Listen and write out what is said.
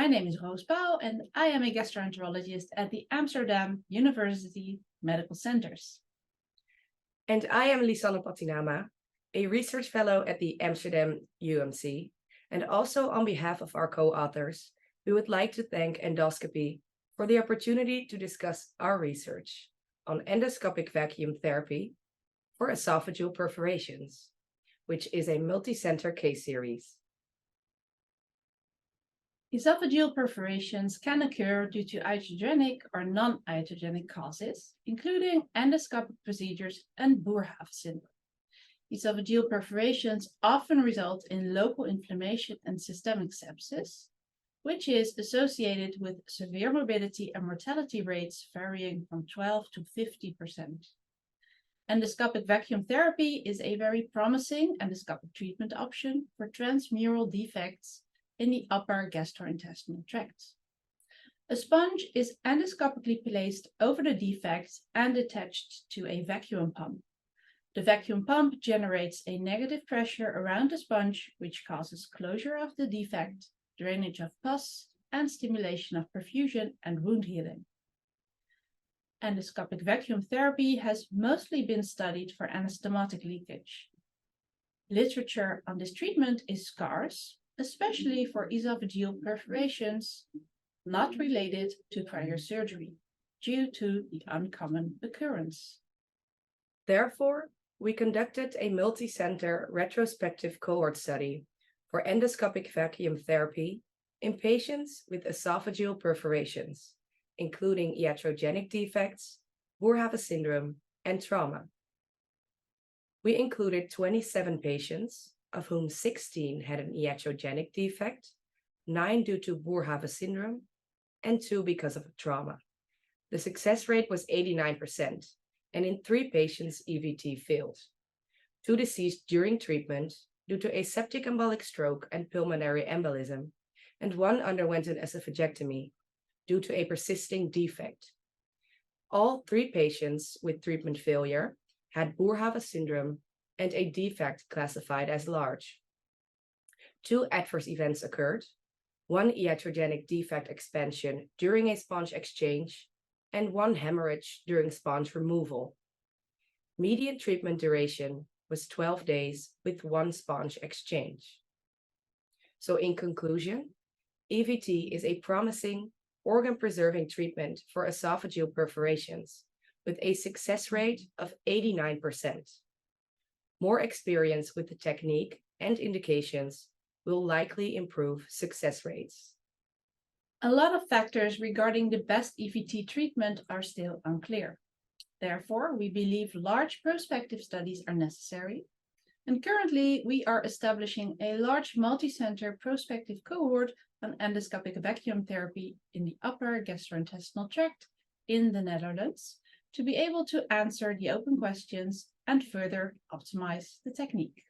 My name is Roos Pouw and I am a gastroenterologist at the Amsterdam University Medical Centers. And I am Lisanne Pattynama, a research fellow at the Amsterdam UMC. And also on behalf of our co-authors, we would like to thank Endoscopy for the opportunity to discuss our research on endoscopic vacuum therapy for esophageal perforations, which is a multicenter case series. Esophageal perforations can occur due to iatrogenic or non-iatrogenic causes, including endoscopic procedures and Boerhaave syndrome. Esophageal perforations often result in local inflammation and systemic sepsis, which is associated with severe morbidity and mortality rates varying from 12 to 50%. Endoscopic vacuum therapy is a very promising endoscopic treatment option for transmural defects in the upper gastrointestinal tract. A sponge is endoscopically placed over the defect and attached to a vacuum pump. The vacuum pump generates a negative pressure around the sponge, which causes closure of the defect, drainage of pus, and stimulation of perfusion and wound healing. Endoscopic vacuum therapy has mostly been studied for anastomotic leakage. Literature on this treatment is scarce, especially for esophageal perforations not related to prior surgery, due to the uncommon occurrence. Therefore, we conducted a multicenter retrospective cohort study for endoscopic vacuum therapy in patients with esophageal perforations, including iatrogenic defects, Boerhaave syndrome, and trauma. We included 27 patients, of whom 16 had an iatrogenic defect, 9 due to Boerhaave syndrome, and 2 because of trauma. The success rate was 89%, and in 3 patients, EVT failed. 2 deceased during treatment due to aseptic embolic stroke and pulmonary embolism, and 1 underwent an esophagectomy due to a persisting defect. All 3 patients with treatment failure had Boerhaave syndrome and a defect classified as large. 2 adverse events occurred, 1 iatrogenic defect expansion during a sponge exchange, and 1 hemorrhage during sponge removal. Median treatment duration was 12 days with 1 sponge exchange. So in conclusion, EVT is a promising organ-preserving treatment for esophageal perforations with a success rate of 89%. More experience with the technique and indications will likely improve success rates. A lot of factors regarding the best EVT treatment are still unclear. Therefore, we believe large prospective studies are necessary, and currently we are establishing a large multicenter prospective cohort on endoscopic vacuum therapy in the upper gastrointestinal tract in the Netherlands to be able to answer the open questions and further optimize the technique.